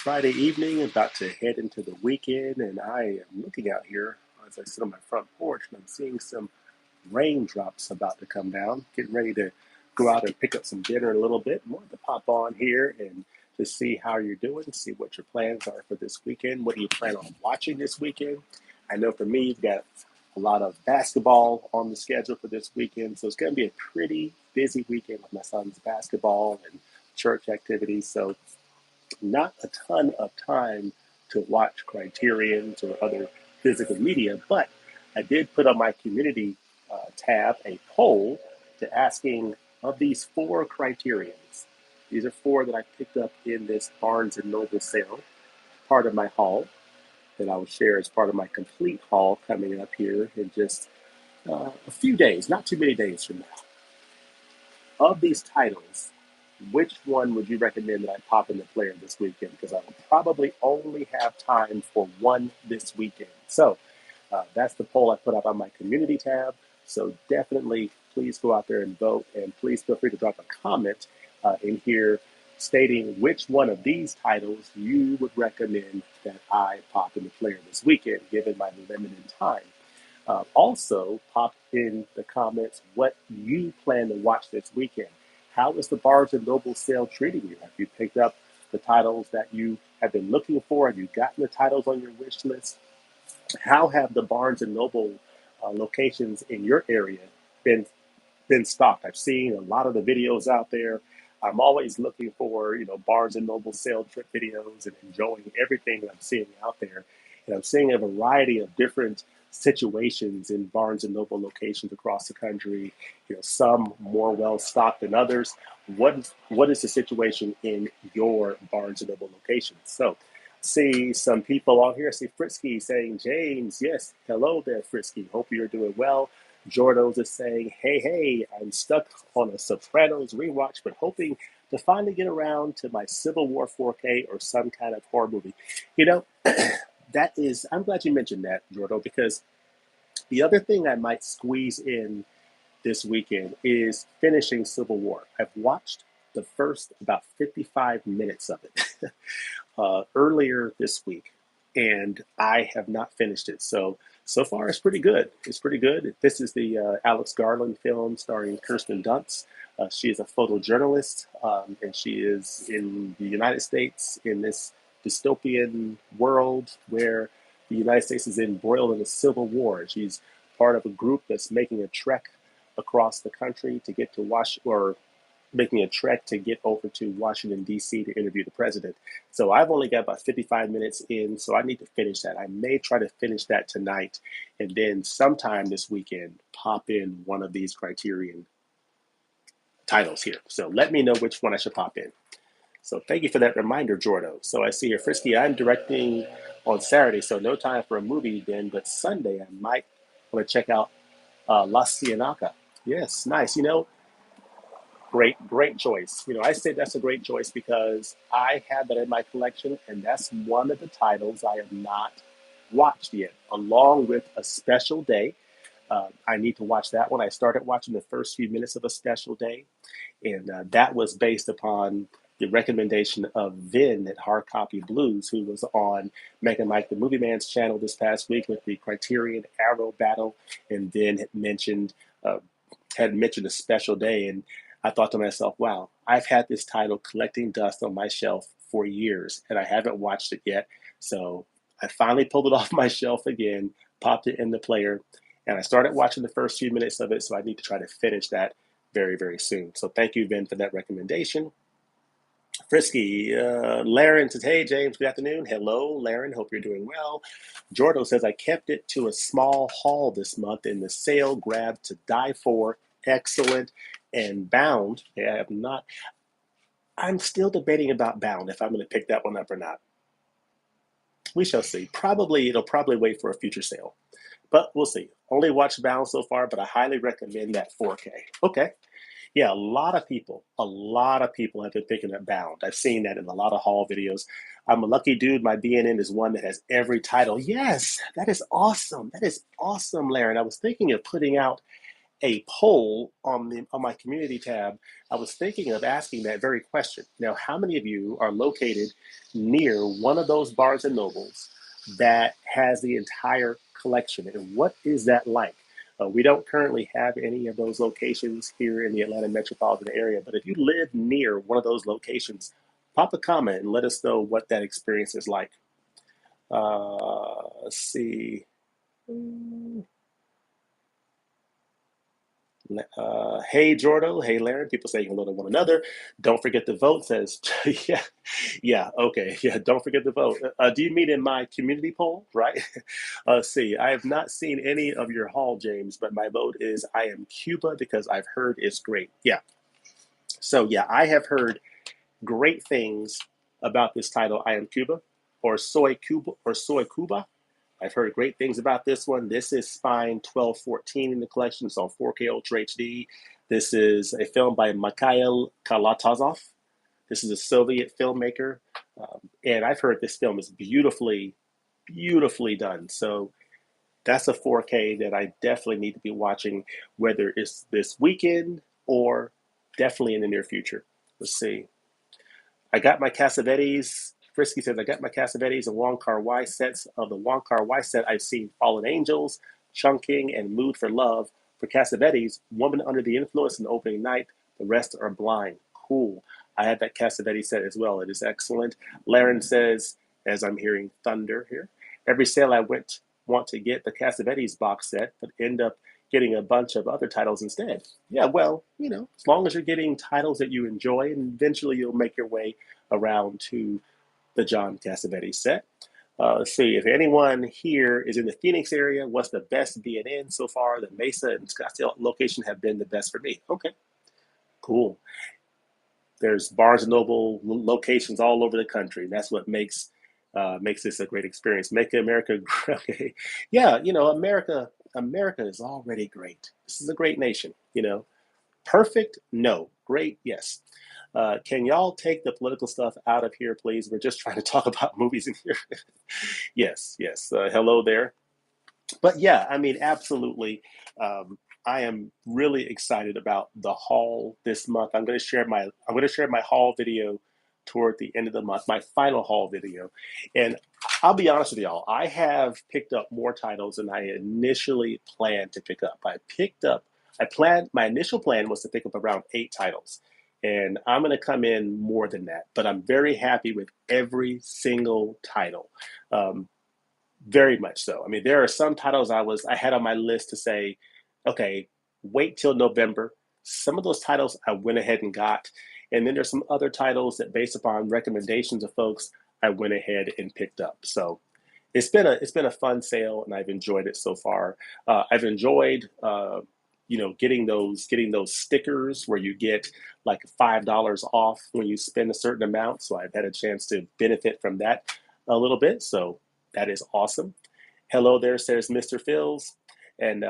Friday evening, about to head into the weekend, and I am looking out here as I sit on my front porch, and I'm seeing some raindrops about to come down. Getting ready to go out and pick up some dinner in a little bit. I wanted to pop on here and to see how you're doing, see what your plans are for this weekend. What do you plan on watching this weekend? I know for me, you've got a lot of basketball on the schedule for this weekend, so it's going to be a pretty busy weekend with my son's basketball and church activities. So not a ton of time to watch Criterions or other physical media, but I did put on my community tab a poll to asking of these four Criterions. These are four that I picked up in this Barnes and Noble sale, part of my haul that I will share as part of my complete haul coming up here in just a few days, not too many days from now. Of these titles, which one would you recommend that I pop in the player this weekend? Because I will probably only have time for one this weekend. So that's the poll I put up on my community tab. So definitely please go out there and vote. And please feel free to drop a comment in here stating which one of these titles you would recommend that I pop in the player this weekend, given my limited time. Also, pop in the comments what you plan to watch this weekend. How is the Barnes and Noble sale treating you? Have you picked up the titles that you have been looking for? Have you gotten the titles on your wish list? How have the Barnes and Noble locations in your area been been stocked? I've seen a lot of the videos out there. I'm always looking for, Barnes and Noble sale trip videos and enjoying everything that I'm seeing out there. And I'm seeing a variety of different situations in Barnes and Noble locations across the country. Some more well stocked than others. What is the situation in your Barnes and Noble locations? So, see some people on here. I see Frisky saying, James, yes, hello there, Frisky. Hope you're doing well. Jordo's is saying, hey, I'm stuck on a Sopranos rewatch, but hoping to finally get around to my Civil War 4K or some kind of horror movie. You know, I'm glad you mentioned that, Jordo, because the other thing I might squeeze in this weekend is finishing Civil War. I've watched the first about 55 minutes of it earlier this week, and I have not finished it. So far, it's pretty good. It's pretty good. This is the Alex Garland film starring Kirsten Dunst. She is a photojournalist, and she is in the United States in this dystopian world where the United States is embroiled in a civil war. She's part of a group that's making a trek across the country to get to or making a trek to get over to Washington, D.C. to interview the president. So I've only got about 55 minutes in, so I need to finish that. I may try to finish that tonight, and then sometime this weekend, pop in one of these Criterion titles here. So let me know which one I should pop in. So thank you for that reminder, Jordo. So I see here, Frisky, I'm directing on Saturday, so no time for a movie then, but Sunday I might want to check out La Cienega. Yes, nice. Great choice. I say that's a great choice because I have that in my collection, and that's one of the titles I have not watched yet, along with A Special Day. I need to watch that one. I started watching the first few minutes of A Special Day, and that was based upon the recommendation of Vin at Hard Copy Blues, who was on Mega Mike the Movie Man's channel this past week with the Criterion Arrow Battle, and Vin had mentioned A Special Day, and I thought to myself, wow, I've had this title collecting dust on my shelf for years, and I haven't watched it yet. So I finally pulled it off my shelf again, popped it in the player, and I started watching the first few minutes of it, so I need to try to finish that very, very soon. So thank you, Ben, for that recommendation. Frisky, Laren says, hey, James, good afternoon. Hello, Laren. Hope you're doing well. Jordo says, I kept it to a small haul this month in the sale grab to die for. Excellent. And Bound, I have not. I'm still debating about Bound if I'm going to pick that one up or not. We shall see. It'll probably wait for a future sale, but we'll see. Only watched Bound so far, but I highly recommend that 4K. Okay. Yeah, a lot of people have been picking up Bound. I've seen that in a lot of haul videos. I'm a lucky dude. My BNN is one that has every title. Yes, that is awesome. That is awesome, Laren. I was thinking of putting out a poll on my community tab. I was thinking of asking that very question. Now, how many of you are located near one of those Barnes and Nobles that has the entire collection, and what is that like? We don't currently have any of those locations here in the Atlanta metropolitan area, but if you live near one of those locations, pop a comment and let us know what that experience is like. Let's see. Hey Jordo, hey Laren, people saying hello to one another. Don't forget to vote, says, yeah, yeah, okay, yeah, don't forget to vote. Do you mean in my community poll, right? See, I have not seen any of your haul, James, but my vote is I am Cuba because I've heard it's great. Yeah, so yeah, I have heard great things about this title, I Am Cuba, or Soy Cuba, or Soy Cuba. I've heard great things about this one. This is Spine 1214 in the collection. It's on 4K Ultra HD. This is a film by Mikhail Kalatozov. This is a Soviet filmmaker. And I've heard this film is beautifully, beautifully done. So that's a 4K that I definitely need to be watching, whether it's this weekend or definitely in the near future. Let's see. I got my Cassavetes. Frisky says, I got my Cassavetes and Wong Kar-wai sets. Of the Wong Kar-wai set, I've seen Fallen Angels, Chungking, and Mood for Love. For Cassavetes, Woman Under the Influence and Opening Night. The rest are Blind. Cool. I had that Cassavetes set as well. It is excellent. Laren says, as I'm hearing thunder here, every sale I want to get the Cassavetes box set, but end up getting a bunch of other titles instead. Yeah, well, as long as you're getting titles that you enjoy, and eventually you'll make your way around to the John Cassavetes set. Let's see, if anyone here is in the Phoenix area, what's the best BNN so far? The Mesa and Scottsdale location have been the best for me. Okay, cool. There's Barnes and Noble locations all over the country. That's what makes this a great experience. Make America great. Yeah, America is already great. This is a great nation. Perfect? No. Great? Yes. Can y'all take the political stuff out of here, please? We're just trying to talk about movies in here. Yes, yes. Hello there. But yeah, I mean, absolutely. I am really excited about the haul this month. I'm going to share my haul video toward the end of the month, my final haul video. And I'll be honest with y'all, I have picked up more titles than I initially planned to pick up. My initial plan was to pick up around 8 titles. And I'm going to come in more than that, but I'm very happy with every single title. Um, very much so. I mean, there are some titles I had on my list to say, okay, wait till November. Some of those titles I went ahead and got, and then there's some other titles that, based upon recommendations of folks, I went ahead and picked up. So it's been a fun sale, and I've enjoyed it so far. I've enjoyed getting those stickers where you get like $5 off when you spend a certain amount. So I've had a chance to benefit from that a little bit. So that is awesome. Hello there, says Mr. Phils. And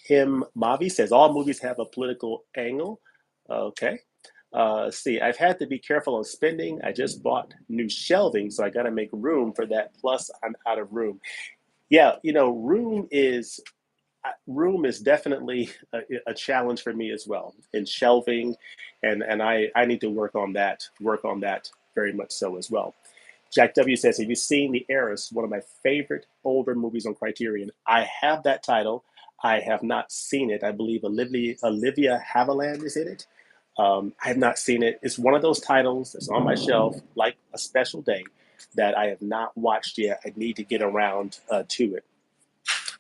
Pim Mavi says all movies have a political angle. Okay. See, I've had to be careful on spending. I just bought new shelving, so I got to make room for that. Plus, I'm out of room. Yeah, room is definitely a challenge for me as well in shelving, and I need to work on that very much so as well. Jack W says, have you seen The Heiress, one of my favorite older movies on Criterion? I have that title. I have not seen it. I believe Olivia Havilland is in it. I have not seen it. It's one of those titles that's on my shelf, like A Special Day, that I have not watched yet. I need to get around to it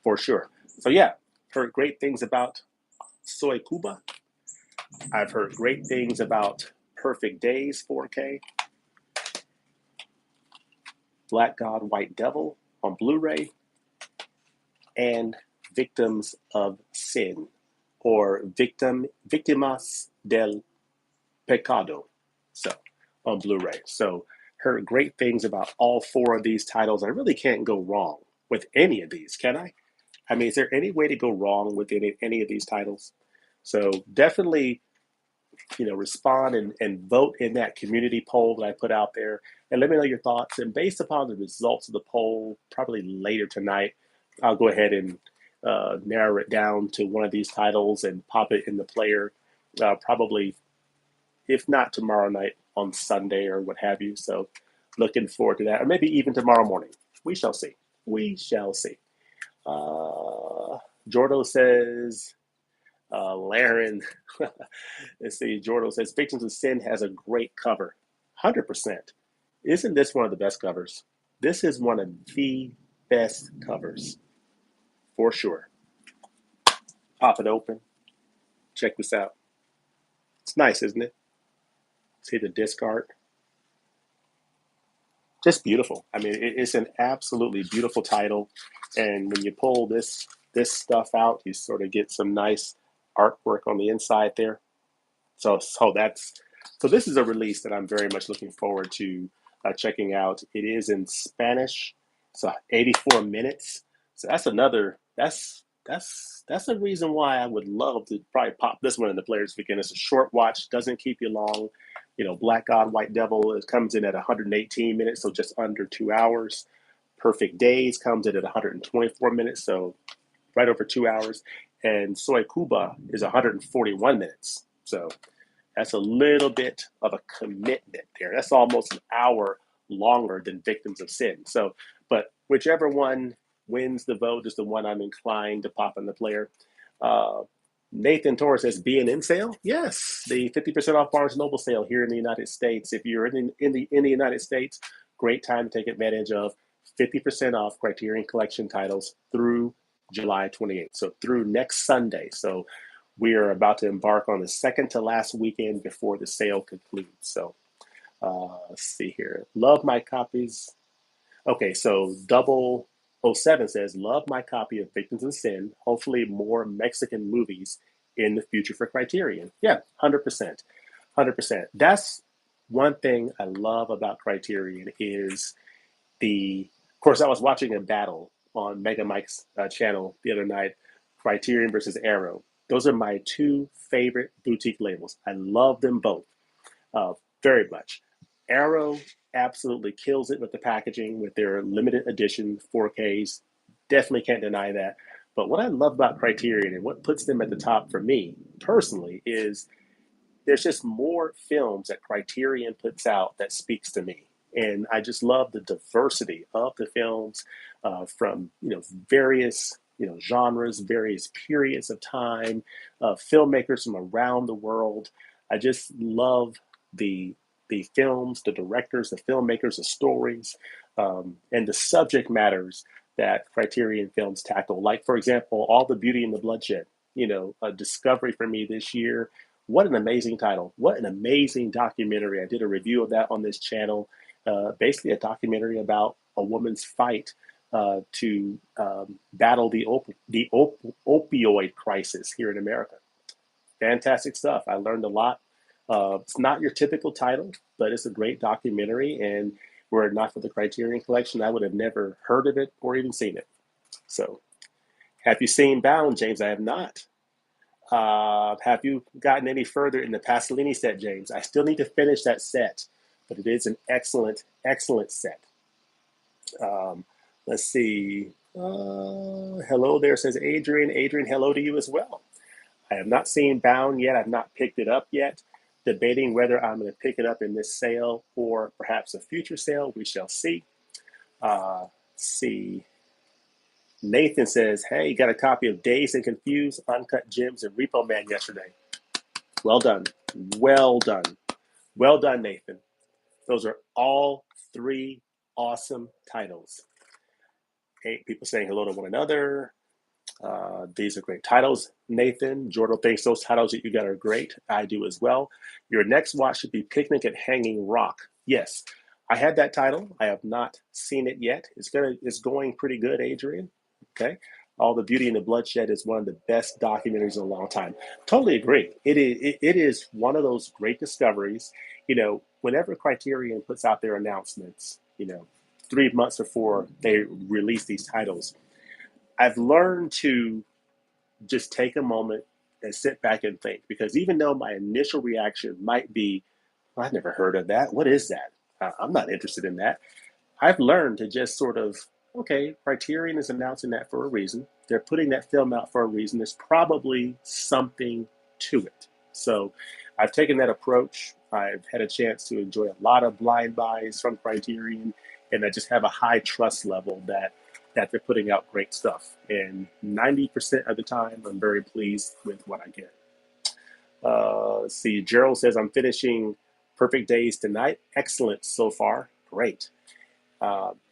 for sure. So yeah, heard great things about Soy Cuba. I've heard great things about Perfect Days 4K, Black God, White Devil on Blu-ray, and Victims of Sin, or Victimas del Pecado, so on Blu-ray. So heard great things about all 4 of these titles. I really can't go wrong with any of these, can I? I mean, is there any way to go wrong with any of these titles? So definitely, respond and vote in that community poll that I put out there, and let me know your thoughts. And based upon the results of the poll, probably later tonight, I'll go ahead and narrow it down to one of these titles and pop it in the player, probably, if not tomorrow night, on Sunday or what have you. So looking forward to that, or maybe even tomorrow morning. We shall see. We shall see. Jordo says, Laren, let's see, Jordo says, Victims of Sin has a great cover. 100%. Isn't this one of the best covers? This is one of the best covers, for sure. Pop it open. Check this out. It's nice, isn't it? See the disc art? Just beautiful. I mean, it's an absolutely beautiful title. And when you pull this stuff out, you sort of get some nice artwork on the inside there. So this is a release that I'm very much looking forward to checking out. It is in Spanish, so 84 minutes. So that's a reason why I would love to probably pop this one in the players weekend. It's a short watch, doesn't keep you long. You know, Black God, White Devil, it comes in at 118 minutes, so just under 2 hours. Perfect Days comes in at 124 minutes, so right over 2 hours. And Soy Cuba is 141 minutes. So that's a little bit of a commitment there. That's almost an hour longer than Victims of Sin. So, but whichever one wins the vote is the one I'm inclined to pop in the player. Nathan Torres says, be an in sale? Yes, the 50% off Barnes Noble sale here in the United States. If you're in the United States, great time to take advantage of 50% off Criterion Collection titles through July 28th. So through next Sunday. So we are about to embark on the second to last weekend before the sale concludes. So let's see here. Love my copies. Okay, so 007 says, love my copy of Victims of Sin. Hopefully more Mexican movies in the future for Criterion. Yeah, 100%. 100%. That's one thing I love about Criterion is of course, I was watching a battle on Mega Mike's channel the other night, Criterion versus Arrow. Those are my two favorite boutique labels. I love them both very much. Arrow absolutely kills it with the packaging, with their limited edition 4Ks. Definitely can't deny that. But what I love about Criterion and what puts them at the top for me personally is there's just more films that Criterion puts out that speaks to me. And I just love the diversity of the films from various genres, various periods of time, filmmakers from around the world. I just love the films, the directors, the filmmakers, the stories, and the subject matters that Criterion films tackle. Like, for example, All the Beauty and the Bloodshed. A discovery for me this year. What an amazing title. What an amazing documentary. I did a review of that on this channel. Basically a documentary about a woman's fight to battle the opioid crisis here in America. Fantastic stuff. I learned a lot. It's not your typical title, but it's a great documentary. And were it not for the Criterion Collection, I would have never heard of it or even seen it. So, have you seen Bound, James? I have not. Have you gotten any further in the Pasolini set, James? I still need to finish that set, but it is an excellent, excellent set. Let's see. Hello there, says Adrian. Adrian, hello to you as well. I have not seen Bound yet. I've not picked it up yet. Debating whether I'm going to pick it up in this sale or perhaps a future sale. We shall see. See. Nathan says, hey, you got a copy of Dazed and Confused, Uncut Gems, and Repo Man yesterday. Well done. Well done. Well done, Nathan. Those are all three awesome titles. Okay, people saying hello to one another. These are great titles, Nathan. Jordan thinks those titles that you got are great. I do as well. Your next watch should be Picnic at Hanging Rock. Yes, I had that title. I have not seen it yet. It's going pretty good, Adrian. Okay. All the Beauty and the Bloodshed is one of the best documentaries in a long time. Totally agree. It is one of those great discoveries. Whenever Criterion puts out their announcements, 3 months before they release these titles, I've learned to just take a moment and sit back and think, because even though my initial reaction might be, well, I've never heard of that. What is that? I'm not interested in that. I've learned to just sort of, okay, Criterion is announcing that for a reason. they're putting that film out for a reason. There's probably something to it. So I've taken that approach. I've had a chance to enjoy a lot of blind buys from Criterion, and I just have a high trust level that they're putting out great stuff. And 90% of the time, I'm very pleased with what I get. Let's see, Gerald says, I'm finishing Perfect Days tonight. Excellent so far. Great.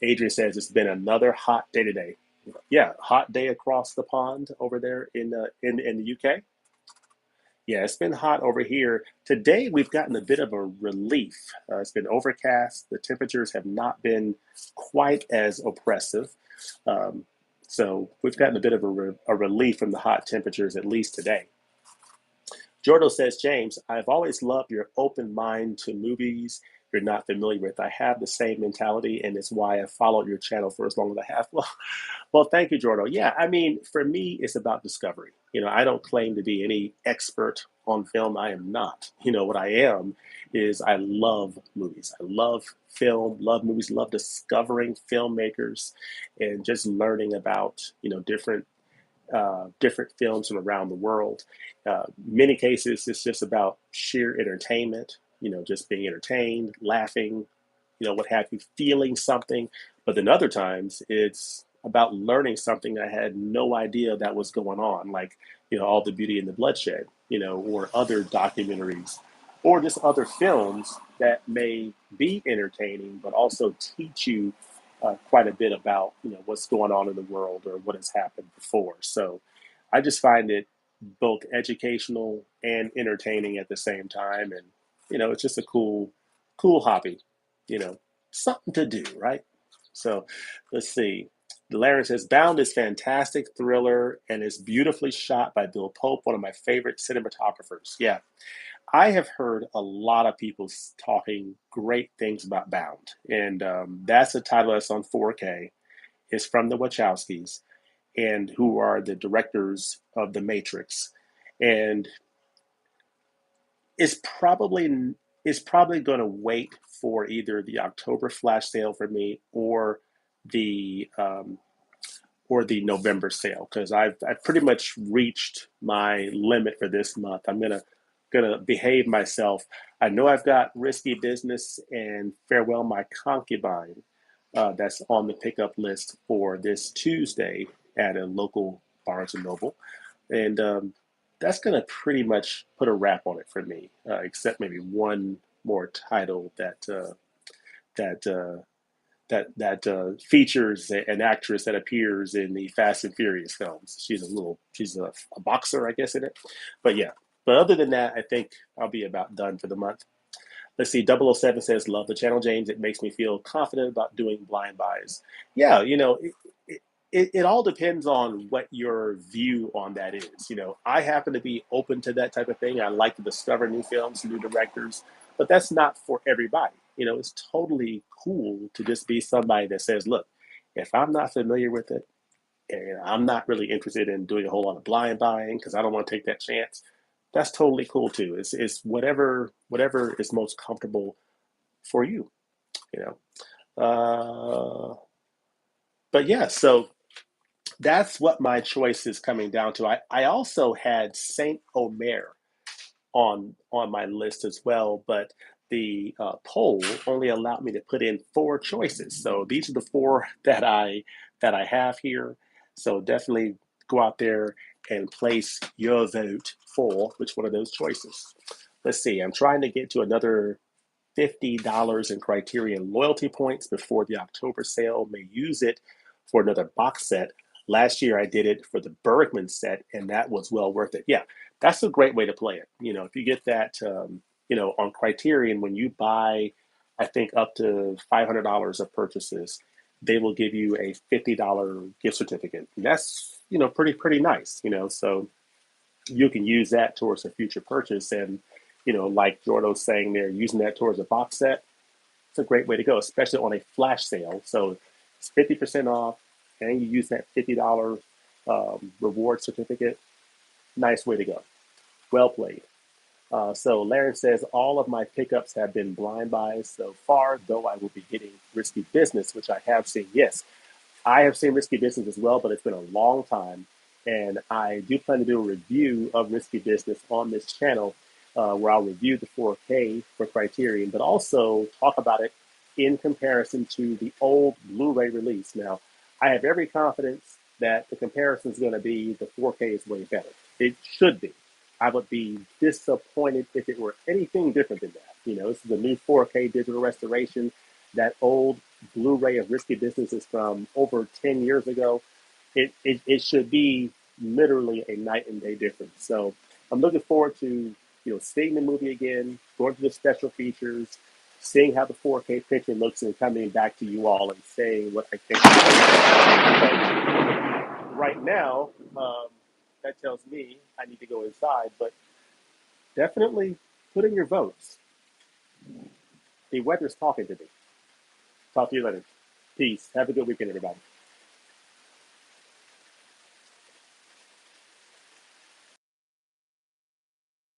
Adrian says, it's been another hot day today. Yeah, hot day across the pond over there in the UK. Yeah, it's been hot over here. Today, we've gotten a bit of a relief. It's been overcast. The temperatures have not been quite as oppressive. Um, so we've gotten a bit of a relief from the hot temperatures, at least today. Jordo says, James, I've always loved your open mind to movies you're not familiar with. I have the same mentality, and it's why I followed your channel for as long as I have. Well, thank you, Jordo. Yeah, I mean, for me, it's about discovery. I don't claim to be any expert on film. I am not. What I am is I love movies. I love film, love movies, love discovering filmmakers and just learning about, different films from around the world. Many cases, it's just about sheer entertainment, just being entertained, laughing, what have you, feeling something. But then other times, it's about learning something I had no idea that was going on, like, All the Beauty and the Bloodshed, or other documentaries, or just other films that may be entertaining, but also teach you quite a bit about what's going on in the world or what has happened before. So I just find it both educational and entertaining at the same time, and it's just a cool hobby, you know, something to do, right? So let's see. Larry says Bound is fantastic thriller and is beautifully shot by Bill Pope, one of my favorite cinematographers. Yeah, I have heard a lot of people talking great things about Bound, and that's a title that's on 4K. It's from the Wachowskis, and who are the directors of The Matrix, and it's probably going to wait for either the October flash sale for me the um, or the November sale, because I've pretty much reached my limit for this month. I'm gonna behave myself. I know I've got Risky Business and Farewell My Concubine that's on the pickup list for this Tuesday at a local Barnes and Noble, and that's gonna pretty much put a wrap on it for me, except maybe one more title that that features an actress that appears in the Fast and Furious films. She's a boxer, I guess, in it. But yeah, but other than that, I think I'll be about done for the month. Let's see. 007 says, "Love the channel, James. It makes me feel confident about doing blind buys." Yeah, it all depends on what your view on that is. I happen to be open to that type of thing. I like to discover new films, new directors, but that's not for everybody. It's totally cool to just be somebody that says, look, if I'm not familiar with it and I'm not really interested in doing a whole lot of blind buying because I don't want to take that chance, that's totally cool too. It's whatever is most comfortable for you, you know. But yeah, so that's what my choice is coming down to. I also had Saint Omer on my list as well, but the poll only allowed me to put in four choices. So these are the four that I have here. So definitely go out there and place your vote for which one of those choices. Let's see. I'm trying to get to another $50 in Criterion loyalty points before the October sale. May use it for another box set. Last year I did it for the Bergman set, and that was well worth it. Yeah, that's a great way to play it. If you get that, on Criterion, when you buy, I think up to $500 of purchases, they will give you a $50 gift certificate. And that's, pretty nice, so you can use that towards a future purchase. And, like Jordo's saying there, using that towards a box set, it's a great way to go, especially on a flash sale. So it's 50% off, and you use that $50 reward certificate. Nice way to go. Well played. So Larry says, all of my pickups have been blind buys so far, though I will be getting Risky Business, which I have seen. Yes, I have seen Risky Business as well, but it's been a long time. And I do plan to do a review of Risky Business on this channel where I'll review the 4K for Criterion, but also talk about it in comparison to the old Blu-ray release. Now, I have every confidence that the comparison is going to be the 4K is way better. It should be. I would be disappointed if it were anything different than that. You know, this is a new 4K digital restoration. That old Blu-ray of Risky Business is from over 10 years ago. It should be literally a night and day difference. So I'm looking forward to seeing the movie again, going through the special features, seeing how the 4K picture looks, and coming back to you all and saying what I think. But right now, that tells me I need to go inside. But definitely put in your votes. The weather's talking to me. Talk to you later. Peace. Have a good weekend, everybody.